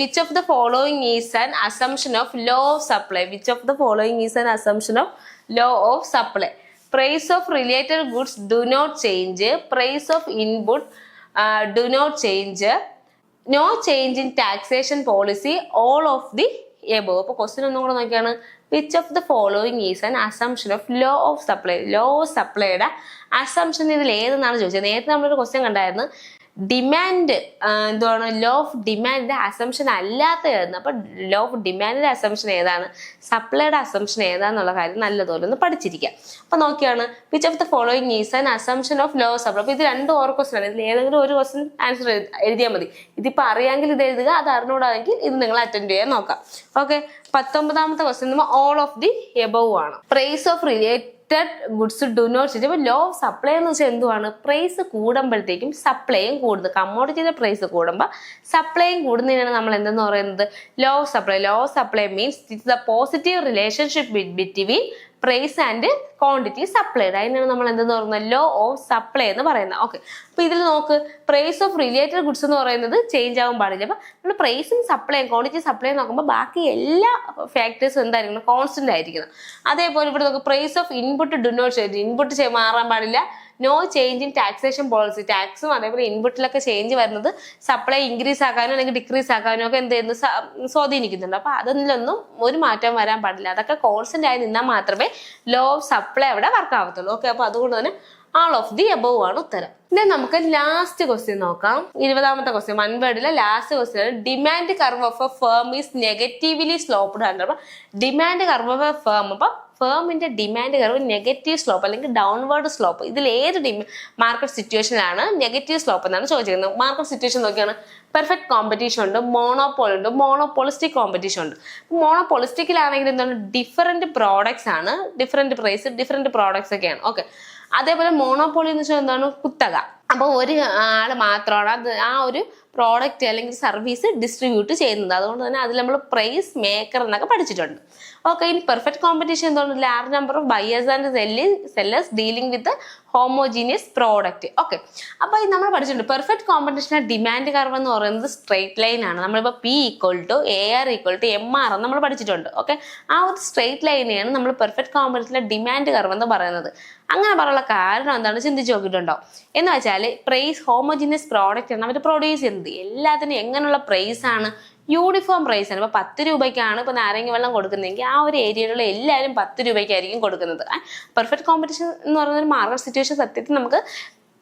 Which of the following is an assumption of law of supply? Which of the following is an assumption of law of supply? Price of related goods do not change. Price of input do not change. No change in taxation policy. All of the above. അപ്പോൾ question ഒന്നും കൂടെ നോക്കിയാണ്. Which of the following is an assumption of law of supply. Law of സപ്ലൈയുടെ assumption ഇതിൽ ഏതെന്നാണ് ചോദിച്ചത്. നേരത്തെ നമ്മളൊരു ക്വസ്റ്റ്യൻ കണ്ടായിരുന്നു. ഡിമാൻഡ് എന്താണ് ലോ ഓഫ് ഡിമാൻഡിന്റെ അസംഷൻ അല്ലാത്തതായിരുന്നു. അപ്പൊ ലോ ഓഫ് ഡിമാൻഡിന്റെ അസംഷൻ ഏതാണ്, സപ്ലൈയുടെ അസംഷൻ ഏതാന്നുള്ള കാര്യം നല്ലതുപോലെ ഒന്ന് പഠിച്ചിരിക്കുക. അപ്പൊ നോക്കിയാണ് which of the following is an assumption of law of supply. അപ്പൊ ഇത് രണ്ടും ഓരോ ക്വസ്റ്റൻ ആണ്. ഇതിൽ ഏതെങ്കിലും ഒരു ക്വസ്റ്റൻ ആൻസർ എഴുതിയാൽ മതി. ഇതിപ്പോ അറിയാമെങ്കിൽ ഇത് എഴുതുക, അത് അറിഞ്ഞൂടാണെങ്കിൽ ഇത് നിങ്ങൾ അറ്റൻഡ് ചെയ്യാൻ നോക്കാം. ഓക്കെ, 19ാമത്തെ question all of the above ആണ്. Price of related goods do not change. അപ്പോൾ ലോ ഓഫ് സപ്ലൈ എന്ന് വെച്ചാൽ എന്തുവാണ്, പ്രൈസ് കൂടുമ്പോഴത്തേക്കും സപ്ലൈയും കൂടുന്നത്. കമ്മോഡിറ്റിയുടെ പ്രൈസ് കൂടുമ്പോൾ സപ്ലൈയും കൂടുന്നതിനാണ് നമ്മൾ എന്തെന്ന് പറയുന്നത് law of supply. Law of supply means it's the positive relationship between price and quantity supplied. അതിനാണ് നമ്മൾ എന്തെന്ന് പറയുന്നത് ലോ ഓഫ് സപ്ലൈ എന്ന് പറയുന്നത്. ഓക്കെ, അപ്പൊ ഇതിൽ നോക്ക്, പ്രൈസ് ഓഫ് റിലേറ്റഡ് ഗുഡ്സ് എന്ന് പറയുന്നത് ചേഞ്ച് ആവാൻ പാടില്ല. അപ്പൊ നമ്മൾ പ്രൈസും സപ്ലൈയും ക്വാണ്ടിറ്റി സപ്ലൈ നോക്കുമ്പോൾ ബാക്കി എല്ലാ ഫാക്ടേഴ്സും എന്തായിരിക്കണം, കോൺസ്റ്റന്റ് ആയിരിക്കണം. അതേപോലെ ഇവിടെ നോക്ക്, price of input do not change. Input മാറാൻ പാടില്ല. No change in taxation policy. ടാക്സും അതേപോലെ ഇൻപുട്ടിലൊക്കെ ചേഞ്ച് വരുന്നത് സപ്ലൈ ഇൻക്രീസ് ആക്കാനോ അല്ലെങ്കിൽ ഡിക്രീസ് ആക്കാനോ ഒക്കെ എന്ത് ചെയ്യുന്നു, സ്വാധീനിക്കുന്നുണ്ട്. അപ്പൊ അതിലൊന്നും ഒരു മാറ്റം വരാൻ പാടില്ല. അതൊക്കെ കോൺസ്റ്റന്റ് ആയി നിന്നാൽ മാത്രമേ ലോ ഓഫ് സപ്ലൈ അവിടെ വർക്ക് ആവത്തുള്ളൂ. ഓക്കെ, അപ്പൊ അതുകൊണ്ട് തന്നെ ആൾ ഓഫ് ദി അബവ് ആണ് ഉത്തരം. പിന്നെ നമുക്ക് ലാസ്റ്റ് ക്വസ്റ്റ്യൻ നോക്കാം. 20ാമത്തെ ക്വസ്റ്റ്യൻ, 1 വേർഡിലെ last question. Demand curve of a firm is negatively sloped ആണ്. അപ്പൊ demand curve of a firm, അപ്പൊ ഫേമിന്റെ ഡിമാൻഡ് കർവ് നെഗറ്റീവ് സ്ലോപ്പ് അല്ലെങ്കിൽ ഡൗൺവേർഡ് സ്ലോപ്പ്. ഇതിൽ ഏത് മാർക്കറ്റ് സിറ്റുവേഷനിലാണ് നെഗറ്റീവ് സ്ലോപ്പ് എന്നാണ് ചോദിച്ചിരിക്കുന്നത്. മാർക്കറ്റ് സിറ്റുവേഷൻ നോക്കിയാണ്, പെർഫെക്റ്റ് കോമ്പറ്റീഷൻ ഉണ്ട്, മോണോപോൾ ഉണ്ട്, മോണോപോളിസ്റ്റിക് കോമ്പറ്റീഷൻ ഉണ്ട്. മോണോപോളിസ്റ്റിക്കിലാണെങ്കിൽ എന്താണ്, ഡിഫറെന്റ് പ്രോഡക്ട്സ് ആണ്, ഡിഫറെന്റ് പ്രൈസ്, ഡിഫറെന്റ് പ്രോഡക്ട്സ് ഒക്കെയാണ്. ഓക്കെ, അതേപോലെ മോണോപോളി എന്ന് വെച്ചാൽ എന്താണ്, കുത്തക. അപ്പൊ ഒരു ആള് മാത്രമാണ് അത് ആ ഒരു പ്രോഡക്റ്റ് അല്ലെങ്കിൽ സർവീസ് ഡിസ്ട്രിബ്യൂട്ട് ചെയ്യുന്നത്. അതുകൊണ്ട് തന്നെ അതിൽ നമ്മൾ പ്രൈസ് മേക്കർ എന്നൊക്കെ പഠിച്ചിട്ടുണ്ട്. ഓക്കെ, ഇനി പെർഫെക്റ്റ് കോമ്പറ്റീഷൻ എന്താണ്, large number of buyers and sellers dealing with homogeneous product. Okay, അപ്പൊ ഇത് നമ്മൾ പഠിച്ചിട്ടുണ്ട്. പെർഫെക്റ്റ് കോമ്പറ്റീഷന്റെ ഡിമാൻഡ് കർവ് എന്ന് പറയുന്നത് സ്ട്രെയിറ്റ് ലൈൻ ആണ്. നമ്മളിപ്പോൾ P = AR = MR എന്ന് നമ്മൾ പഠിച്ചിട്ടുണ്ട്. ഓക്കെ, ആ ഒരു സ്ട്രെയിറ്റ് ലൈനെയാണ് നമ്മൾ പെർഫെക്റ്റ് കോമ്പറ്റീഷന്റെ ഡിമാൻഡ് കർവ് എന്ന് പറയുന്നത്. അങ്ങനെ പറയാനുള്ള കാരണം എന്താണ് ചിന്തിച്ച് നോക്കിയിട്ടുണ്ടോ എന്ന് വെച്ചാൽ, പ്രൈസ് ഹോമോജീനിയസ് പ്രോഡക്റ്റ് ആണ് അവർ പ്രൊഡ്യൂസ് ചെയ്യുന്നത്. എല്ലാത്തിനും എങ്ങനെയുള്ള പ്രൈസ് ആണ്, യൂണിഫോം പ്രൈസ് ആണ്. ഇപ്പൊ 10 രൂപയ്ക്കാണ് ഇപ്പൊ നാരങ്ങ വെള്ളം കൊടുക്കുന്നതെങ്കിൽ ആ ഒരു ഏരിയയിലുള്ള എല്ലാവരും 10 രൂപയ്ക്കായിരിക്കും കൊടുക്കുന്നത്. പെർഫെക്റ്റ് കോമ്പറ്റീഷൻ എന്ന് പറയുന്ന ഒരു മാർക്കറ്റ് സിറ്റുവേഷൻ സത്യത്തിൽ നമുക്ക്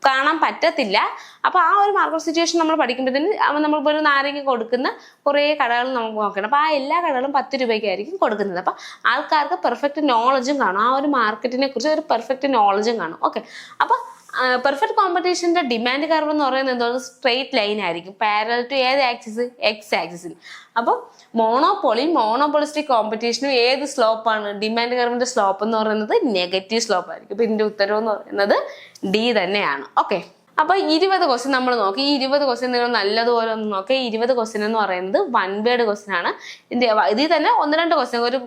കാണാൻ പറ്റത്തില്ല. അപ്പൊ ആ ഒരു മാർക്കറ്റ് സിറ്റുവേഷൻ നമ്മൾ പഠിക്കുമ്പോഴത്തേന് നമ്മളിപ്പോൾ ഒരു നാരങ്ങ കൊടുക്കുന്ന കുറേ കടകൾ നമുക്ക് നോക്കണം. അപ്പൊ ആ എല്ലാ കടകളും 10 രൂപയ്ക്കായിരിക്കും കൊടുക്കുന്നത്. അപ്പൊ ആൾക്കാർക്ക് പെർഫെക്റ്റ് നോളജും കാണും, ആ ഒരു മാർക്കറ്റിനെ കുറിച്ച് ഒരു പെർഫെക്റ്റ് നോളജും കാണും. ഓക്കെ, അപ്പൊ പെർഫെക്റ്റ് കോമ്പറ്റീഷന്റെ ഡിമാൻഡ് കർവ് എന്ന് പറയുന്നത് എന്താണ്, സ്ട്രെയിറ്റ് ലൈൻ ആയിരിക്കും, പാരലൽ ടു ഏത് ആക്സിസ്, എക്സ് ആക്സിസിൽ. അപ്പോൾ മോണോപോളിസ്റ്റിക് കോമ്പറ്റീഷനും ഏത് സ്ലോപ്പാണ്, ഡിമാൻഡ് കർവിന്റെ സ്ലോപ്പ് എന്ന് പറയുന്നത് നെഗറ്റീവ് സ്ലോപ്പ് ആയിരിക്കും. ഇപ്പൊ ഇതിന്റെ ഉത്തരവ് എന്ന് പറയുന്നത് D തന്നെയാണ്. ഓക്കെ, അപ്പൊ 20 ക്വസ്റ്റ്യൻ നമ്മൾ നോക്കി. ഈ 20 ക്വസ്റ്റ്യൻ നിങ്ങൾ നല്ലതുപോലെ ഒന്ന് നോക്കി. 20 ക്വസ്റ്റ്യൻ എന്ന് പറയുന്നത് 1 വേർഡ് ക്വസ്റ്റ്യൻ ആണ്. ഇതിൽ തന്നെ 1-2 ക്വസ്റ്റ്യൻ, ഒരു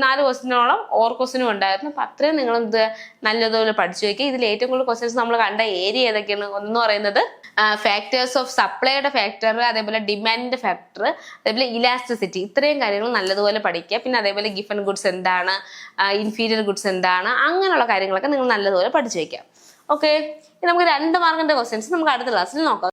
4 ക്വസ്റ്റ്യനോളം ഓർ ക്വസ്റ്റ്യനും ഉണ്ടായിരുന്നു. അപ്പൊ അത്രയും നിങ്ങൾ ഇത് നല്ലതുപോലെ പഠിച്ചു വയ്ക്കുക. ഇതിൽ ഏറ്റവും കൂടുതൽ ക്വസ്റ്റ്യൻസ് നമ്മൾ കണ്ട ഏരിയ ഏതൊക്കെയാണ്, ഒന്ന് പറയുന്നത് ഫാക്ടേഴ്സ് ഓഫ് സപ്ലൈയുടെ ഫാക്ടർ, അതേപോലെ ഡിമാൻഡിന്റെ ഫാക്ടർ, അതേപോലെ ഇലാസ്റ്റിസിറ്റി. ഇത്രയും കാര്യങ്ങൾ നല്ലതുപോലെ പഠിക്കുക. പിന്നെ അതേപോലെ ഗിഫൻ ഗുഡ്സ് എന്താണ്, ഇൻഫീരിയർ ഗുഡ്സ് എന്താണ്, അങ്ങനെയുള്ള കാര്യങ്ങളൊക്കെ നിങ്ങൾ നല്ലതുപോലെ പഠിച്ചു വയ്ക്കുക. ഓക്കെ, നമുക്ക് 2 മാർക്കിന്റെ ക്വസ്റ്റ്യൻസ് നമുക്ക് അടുത്ത ക്ലാസ്സിൽ നോക്കാം.